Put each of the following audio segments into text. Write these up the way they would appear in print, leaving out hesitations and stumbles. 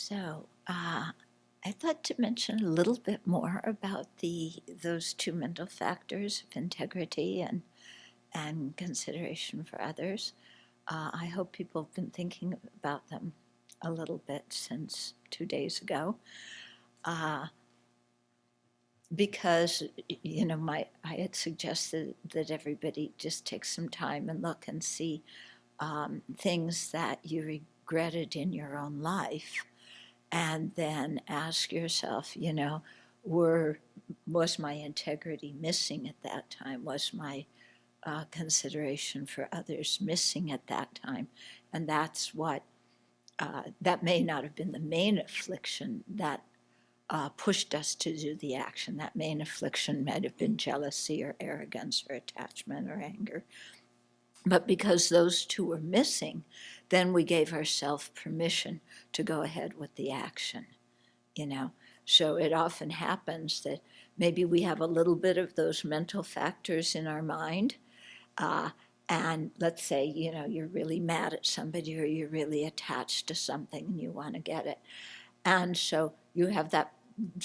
So, I'd like to mention a little bit more about those two mental factors of integrity and consideration for others. I hope people have been thinking about them a little bit since 2 days ago, uh, because I had suggested that everybody just take some time and look and see things that you regretted in your own life, and then ask yourself, was my integrity missing at that time? Was my consideration for others missing at that time? And that's what, that may not have been the main affliction that pushed us to do the action. That main affliction might have been jealousy or arrogance or attachment or anger. But because those two were missing, then we gave ourselves permission to go ahead with the action, you know. So it often happens that maybe we have a little bit of those mental factors in our mind. Uh, and let's say, you're really mad at somebody or you're really attached to something and you want to get it. And so you have that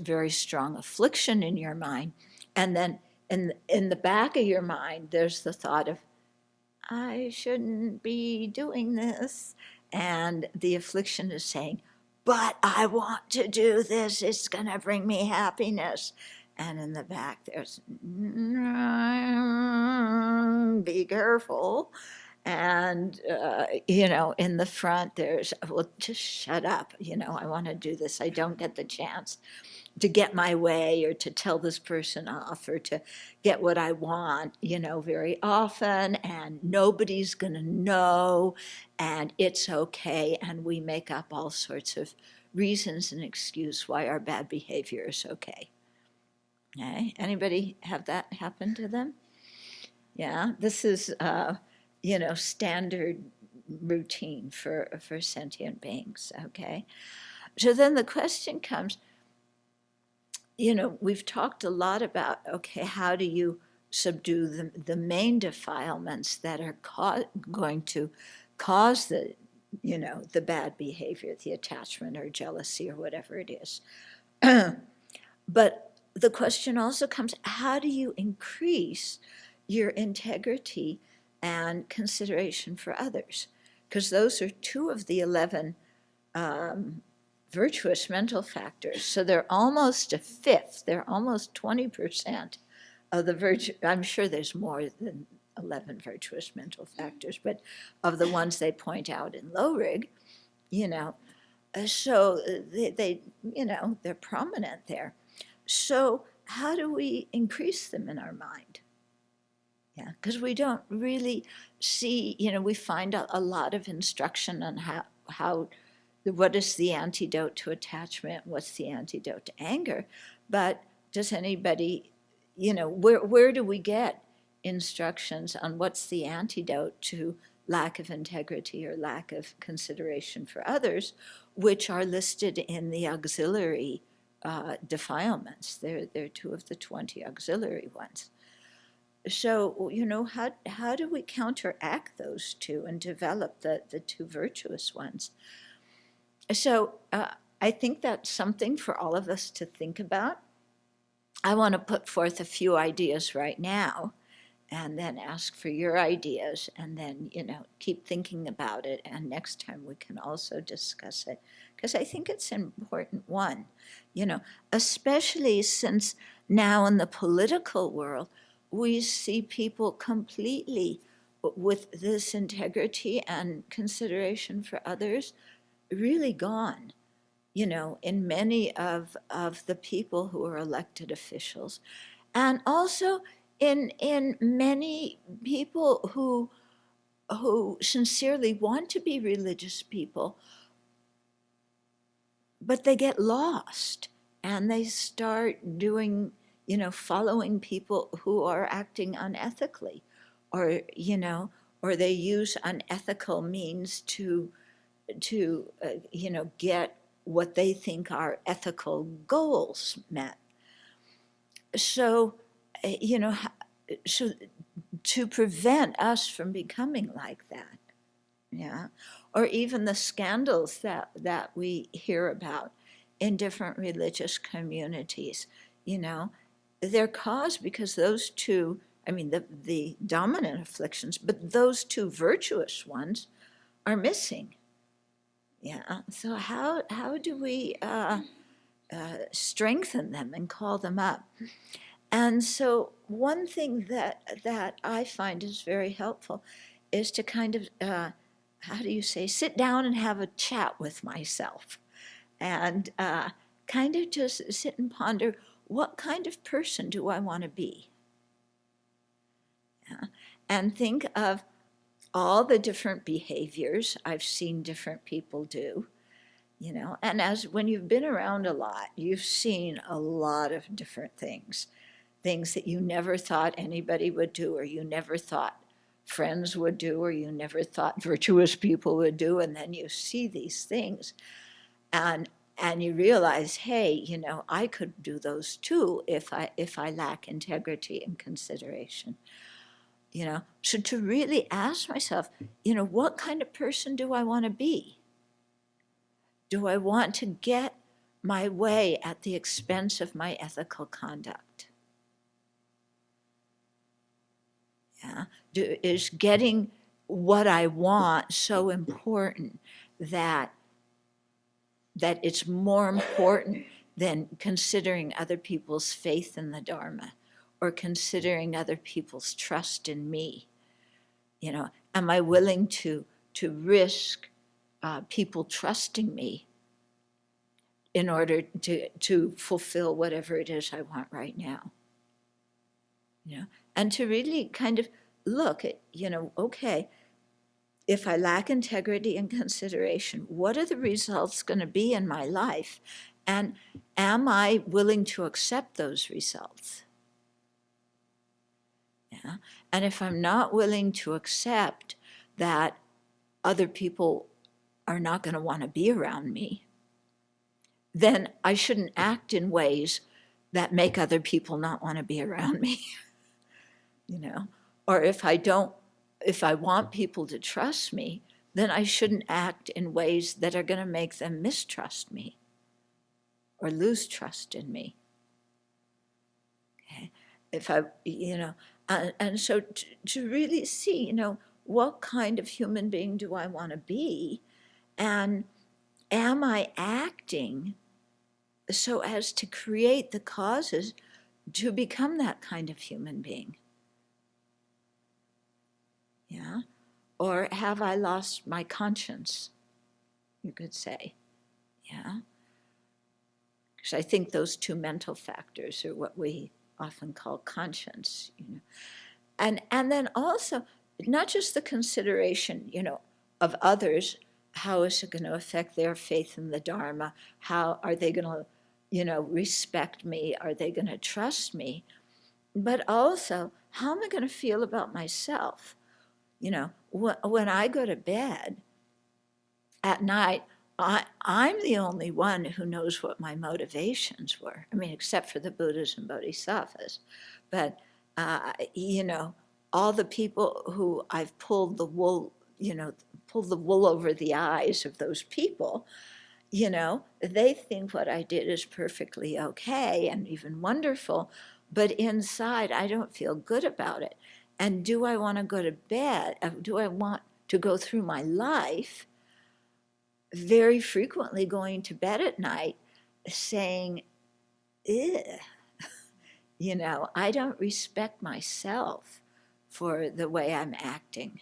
very strong affliction in your mind. And then in the back of your mind, there's the thought of, I shouldn't be doing this. And the affliction is saying, but I want to do this. It's going to bring me happiness. And in the back, there's, be careful. And, in the front, there's, well, just shut up. I want to do this. I don't get the chance to get my way or to tell this person off or to get what I want, very often, and nobody's going to know, and it's okay. And we make up all sorts of reasons and excuse why our bad behavior is okay. Okay? Anybody have that happen to them? Yeah, this is, standard routine for sentient beings, okay? So then the question comes, we've talked a lot about, okay, how do you subdue the main defilements that are going to cause the bad behavior, the attachment or jealousy or whatever it is. But the question also comes, how do you increase your integrity and consideration for others? Because those are two of the 11 virtuous mental factors. So they're almost a fifth, they're almost 20% of the virtue. I'm sure there's more than 11 virtuous mental factors, but of the ones they point out in Low Rig, so they're prominent there. So how do we increase them in our mind? Yeah, because we don't really see, we find a lot of instruction on how what is the antidote to attachment, what's the antidote to anger, but does anybody, where do we get instructions on what's the antidote to lack of integrity or lack of consideration for others, which are listed in the auxiliary defilements? They're two of the 20 auxiliary ones. So, how do we counteract those two and develop the two virtuous ones? So I think that's something for all of us to think about. I want to put forth a few ideas right now and then ask for your ideas and then, keep thinking about it. And next time we can also discuss it because I think it's an important one, especially since now in the political world, we see people completely with this integrity and consideration for others really gone, in many of the people who are elected officials. And also in many people who sincerely want to be religious people, but they get lost and they start doing, following people who are acting unethically, or, or they use unethical means to get what they think are ethical goals met. So, so to prevent us from becoming like that, Yeah. Or even the scandals that we hear about in different religious communities, you know, they're caused because those two, I mean, the dominant afflictions, but those two virtuous ones are missing. Yeah. So how do we strengthen them and call them up? And so one thing that I find is very helpful is to kind of how do you say, sit down and have a chat with myself, and kind of just sit and ponder, what kind of person do I want to be? Yeah. And think of all the different behaviors I've seen different people do, you know. And as when you've been around a lot, you've seen a lot of different things that you never thought anybody would do, or you never thought friends would do, or you never thought virtuous people would do. And then you see these things, and you realize, hey, you know, I could do those too if I lack integrity and consideration. You know, so to really ask myself, you know, what kind of person do I want to be? Do I want to get my way at the expense of my ethical conduct? Yeah. Is getting what I want so important that it's more important than considering other people's faith in the Dharma, or considering other people's trust in me? You know, am I willing to risk people trusting me in order to fulfill whatever it is I want right now? You know, and to really kind of look at, you know, okay, if I lack integrity and consideration, what are the results going to be in my life? And am I willing to accept those results? Yeah. And if I'm not willing to accept that other people are not going to want to be around me, then I shouldn't act in ways that make other people not want to be around me. You know, or if I want people to trust me, then I shouldn't act in ways that are going to make them mistrust me or lose trust in me. Okay, if I, you know, and so to really see, you know, what kind of human being do I want to be, and am I acting so as to create the causes to become that kind of human being? Yeah. Or have I lost my conscience, you could say? Yeah. Because I think those two mental factors are what we often call conscience, you know. And then also, not just the consideration, you know, of others, how is it going to affect their faith in the Dharma? How are they going to, you know, respect me? Are they going to trust me? But also, how am I going to feel about myself? You know, when I go to bed at night, I'm the only one who knows what my motivations were. I mean, except for the Buddhas and Bodhisattvas. But, you know, all the people who I've pulled the wool, you know, pulled the wool over the eyes of those people, you know, they think what I did is perfectly okay and even wonderful, but inside I don't feel good about it. And do I want to go to bed? Do I want to go through my life very frequently going to bed at night saying, ew, you know, I don't respect myself for the way I'm acting?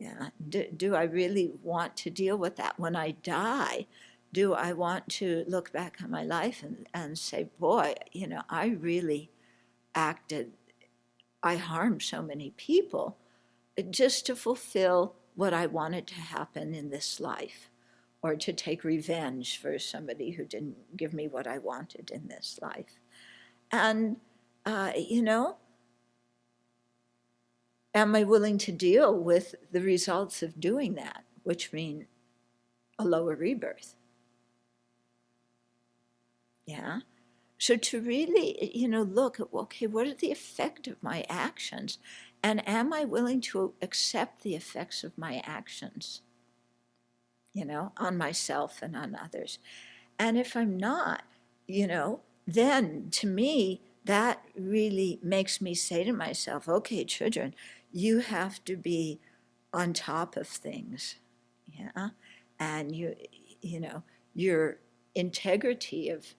Yeah. Do I really want to deal with that? When I die, do I want to look back on my life and say, boy, you know, I really acted, I harmed so many people just to fulfill what I wanted to happen in this life, or to take revenge for somebody who didn't give me what I wanted in this life? And, you know, am I willing to deal with the results of doing that, which mean a lower rebirth? Yeah. So to really, you know, look at, okay, what are the effect of my actions? And am I willing to accept the effects of my actions, on myself and on others? And if I'm not, then to me, that really makes me say to myself, okay, children, you have to be on top of things. Yeah. And your integrity of,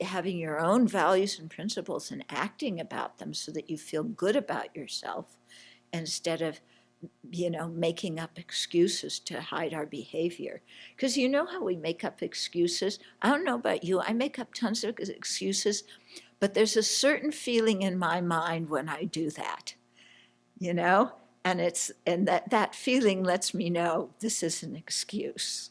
having your own values and principles and acting about them so that you feel good about yourself instead of making up excuses to hide our behavior. Because you know how we make up excuses? I don't know about you. I make up tons of excuses, but there's a certain feeling in my mind when I do that, and that feeling lets me know this is an excuse.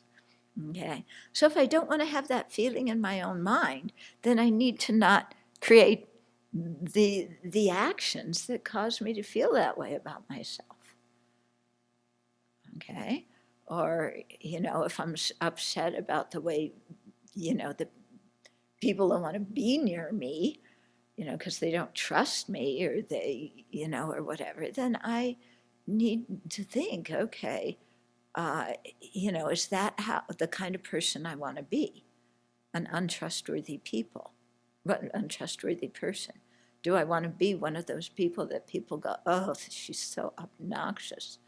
Okay. So if I don't want to have that feeling in my own mind, then I need to not create the actions that cause me to feel that way about myself. Okay. Or, if I'm upset about the way, the people don't want to be near me, because they don't trust me or they, or whatever, then I need to think, okay, is that how the kind of person I want to be? An untrustworthy person? Do I want to be one of those people that people go, oh, she's so obnoxious,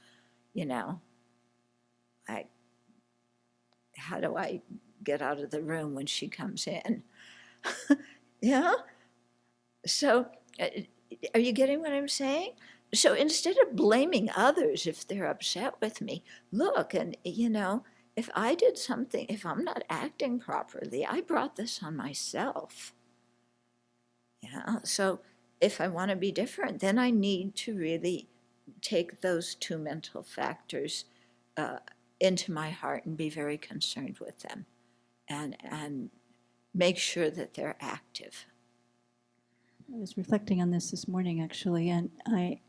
how do I get out of the room when she comes in? Yeah. So are you getting what I'm saying? So instead of blaming others if they're upset with me, look, and if I did something, if I'm not acting properly, I brought this on myself. Yeah. So if I want to be different, then I need to really take those two mental factors into my heart and be very concerned with them and make sure that they're active. I was reflecting on this morning, actually, and I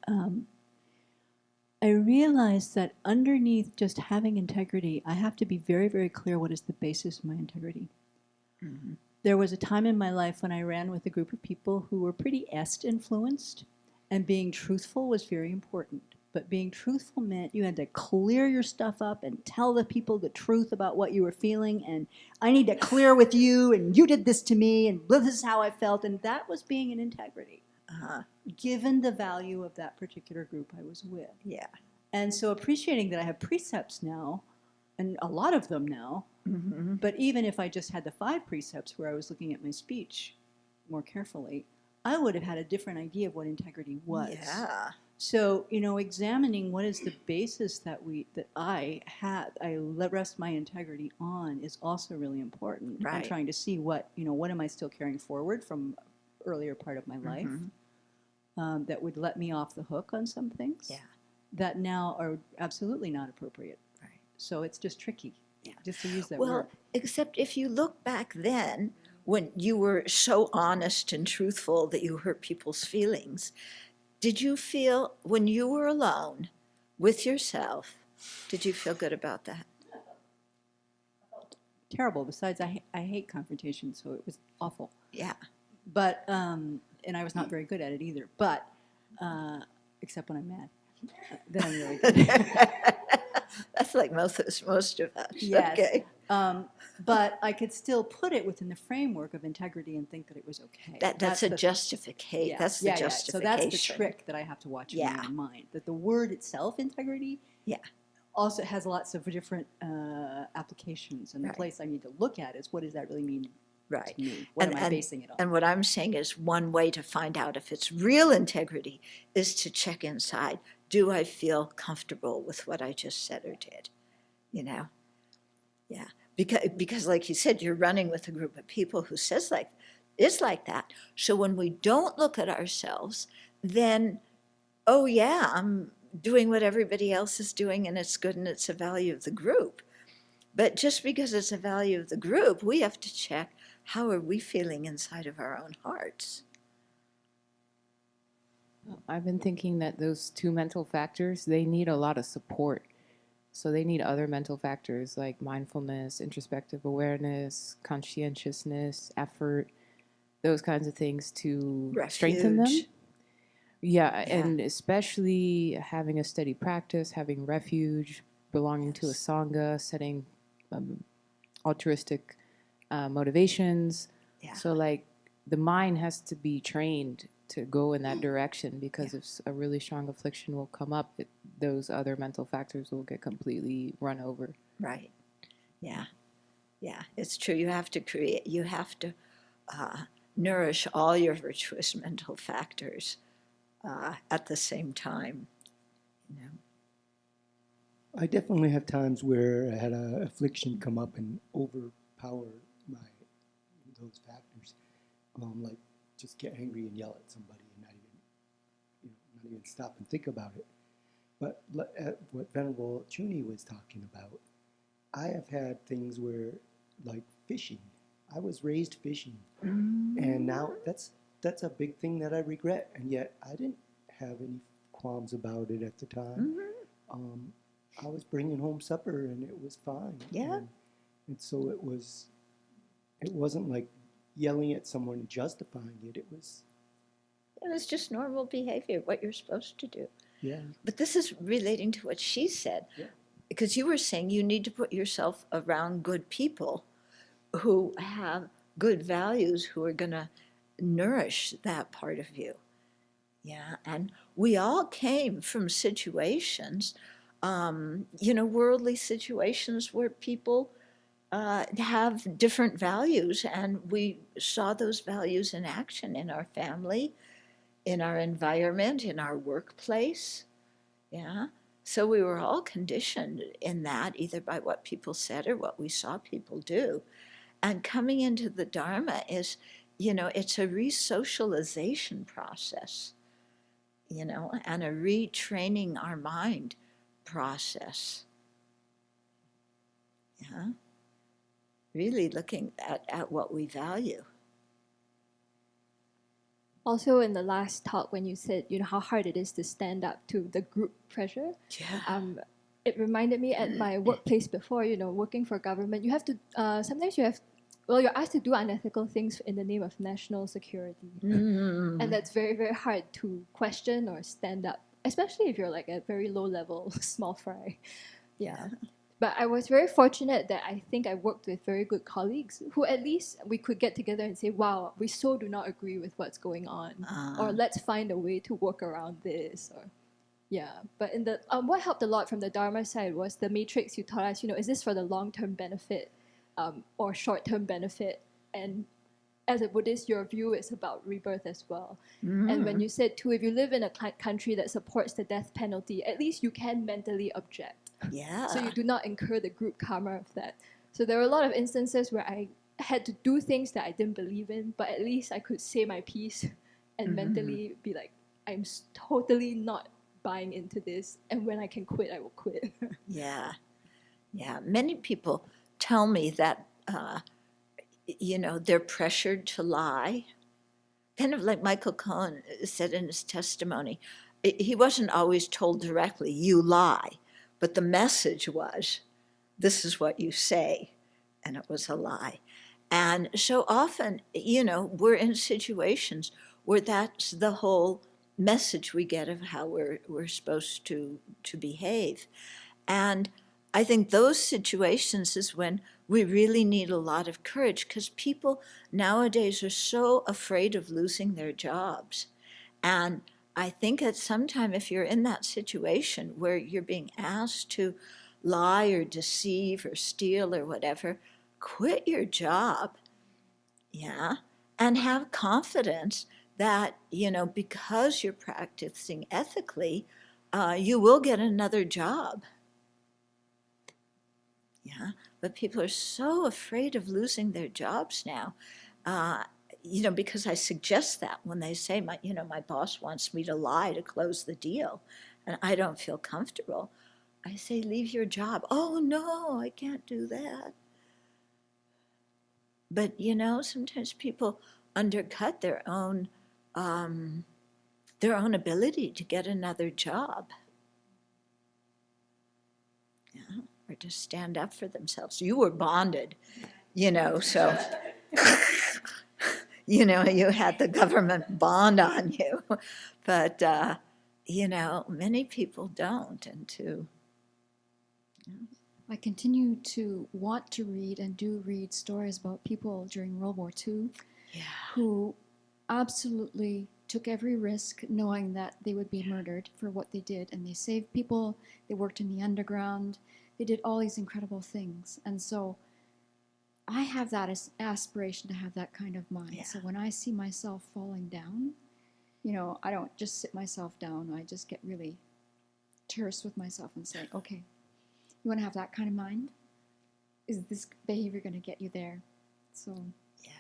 realized that underneath just having integrity, I have to be very, very clear what is the basis of my integrity. Mm-hmm. There was a time in my life when I ran with a group of people who were pretty est influenced, and being truthful was very important. But being truthful meant you had to clear your stuff up and tell the people the truth about what you were feeling, and I need to clear with you, and you did this to me, and this is how I felt, and that was being in integrity, given the value of that particular group I was with. Yeah. And so appreciating that I have precepts now, and a lot of them now, mm-hmm. But even if I just had the 5 precepts where I was looking at my speech more carefully, I would have had a different idea of what integrity was. Yeah. So, examining what is the basis that I rest my integrity on is also really important. Right. I'm trying to see what am I still carrying forward from earlier part of my life, mm-hmm. That would let me off the hook on some things that now are absolutely not appropriate. Right. So it's just tricky, just to use that word. Well, except if you look back then, when you were so honest and truthful that you hurt people's feelings, did you feel, when you were alone with yourself, did you feel good about that? Terrible. Besides, I hate confrontation, so it was awful. Yeah. But, and I was not very good at it either, but, except when I'm mad. Then I'm really good. That's like most of us. Yes. Okay. But I could still put it within the framework of integrity and think that it was okay. That's a justification. That's the justification. So that's the trick that I have to watch in my own mind. That the word itself, integrity, also has lots of different applications. And the place I need to look at is, what does that really mean to me? What am I basing it on? And what I'm saying is, one way to find out if it's real integrity is to check inside. Do I feel comfortable with what I just said or did? Yeah. Because like you said, you're running with a group of people who is like that. So when we don't look at ourselves, then, oh yeah, I'm doing what everybody else is doing and it's good and it's a value of the group. But just because it's a value of the group, we have to check, how are we feeling inside of our own hearts? I've been thinking that those 2 mental factors, they need a lot of support. So they need other mental factors like mindfulness, introspective awareness, conscientiousness, effort, those kinds of things to strengthen them. Yeah, Yeah. and especially having a steady practice, having refuge, belonging to a Yes. sangha, setting altruistic motivations. Yeah. So, like, the mind has to be trained to go in that direction, because Yeah. if a really strong affliction will come up, those other mental factors will get completely run over. Right. Yeah. Yeah. It's true. You have to nourish all your virtuous mental factors at the same time. You know. I definitely have times where I had an affliction come up and overpower my those factors, like just get angry and yell at somebody and not even stop and think about it. But what Venerable Chuni was talking about, I have had things where, like fishing, I was raised fishing, and now that's a big thing that I regret, and yet I didn't have any qualms about it at the time. I was bringing home supper and it was fine. Yeah. And so it wasn't like yelling at someone and justifying it. It was, just normal behavior, what you're supposed to do. yeah. But this is relating to what she said, Yeah. because you were saying you need to put yourself around good people who have good values, who are going to nourish that part of you. Yeah, and we all came from situations, worldly situations where people have different values, and we saw those values in action in our family, in our environment, in our workplace. Yeah. So we were all conditioned in that, either by what people said or what we saw people do. And coming into the Dharma is, it's a re-socialization process, and a retraining our mind process. Yeah. Really looking at what we value. Also, in the last talk, when you said, how hard it is to stand up to the group pressure, Yeah. it reminded me at my workplace before, working for government, you have to, sometimes you're asked to do unethical things in the name of national security. And that's very, very hard to question or stand up, especially if you're like a very low level, small fry. Yeah. But I was very fortunate that I think I worked with very good colleagues who at least we could get together and say, wow, we so do not agree with what's going on. Or let's find a way to work around this. Or yeah. But in the what helped a lot from the Dharma side was the matrix you taught us, is this for the long-term benefit or short-term benefit? And as a Buddhist, your view is about rebirth as well. And when you said, too, if you live in a country that supports the death penalty, at least you can mentally object. Yeah. So you do not incur the group karma of that. So there were a lot of instances where I had to do things that I didn't believe in, but at least I could say my piece and mentally be like, I'm totally not buying into this. And when I can quit, I will quit. Yeah. Yeah. Many people tell me that, they're pressured to lie. Kind of like Michael Cohen said in his testimony. He wasn't always told directly, you lie. But the message was, this is what you say. And it was a lie. And so often, we're in situations where that's the whole message we get of how we're supposed to behave. And I think those situations is when we really need a lot of courage, because people nowadays are so afraid of losing their jobs. And I think at some time, if you're in that situation where you're being asked to lie or deceive or steal or whatever, quit your job, yeah, and have confidence that, because you're practicing ethically, you will get another job. Yeah, but people are so afraid of losing their jobs now. Because I suggest that when they say, my boss wants me to lie to close the deal, and I don't feel comfortable, I say, leave your job. Oh, no, I can't do that. But, sometimes people undercut their own ability to get another job. Yeah, or to stand up for themselves. You were bonded, so... you know, you had the government bond on you. But, you know, many people don't. And to, I continue to want to read and do read stories about people during World War II yeah, who absolutely took every risk knowing that they would be murdered for what they did. And they saved people, they worked in the underground, they did all these incredible things. And so I have that as aspiration to have that kind of mind. Yeah. So when I see myself falling down, you know, I don't just sit myself down. I just get really terse with myself and say, okay, you want to have that kind of mind? Is this behavior going to get you there? So yeah.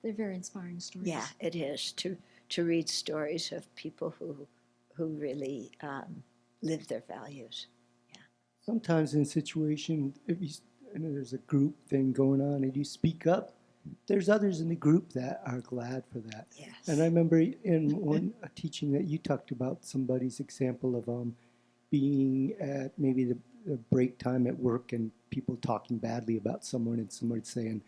they're very inspiring stories. Yeah, it is to read stories of people who really live their values. Sometimes in a situation, if you, and there's a group thing going on and you speak up, there's others in the group that are glad for that. Yes. And I remember in one a teaching that you talked about somebody's example of being at maybe the break time at work and people talking badly about someone and someone saying,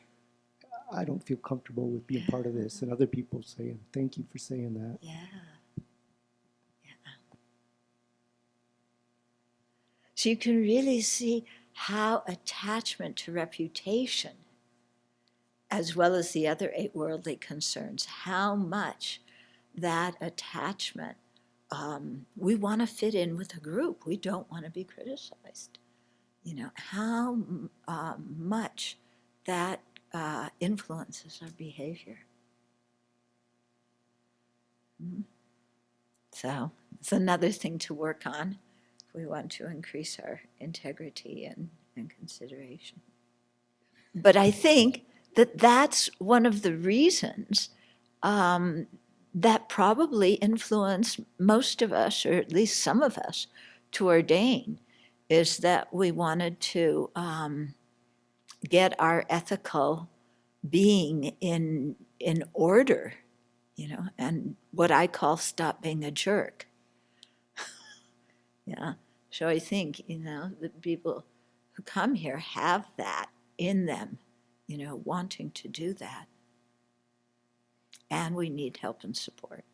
I don't feel comfortable with being part of this, and other people saying, thank you for saying that. Yeah. Yeah. So you can really see how attachment to reputation, as well as the other 8 worldly concerns, how much that attachment, we want to fit in with a group. We don't want to be criticized. You know, how much that influences our behavior. So it's another thing to work on if we want to increase our integrity and consideration. But I think that that's one of the reasons that probably influenced most of us, or at least some of us, to ordain, is that we wanted to get our ethical being in order, you know, and what I call stop being a jerk. Yeah. So I think, you know, the people who come here have that in them, you know, wanting to do that. And we need help and support.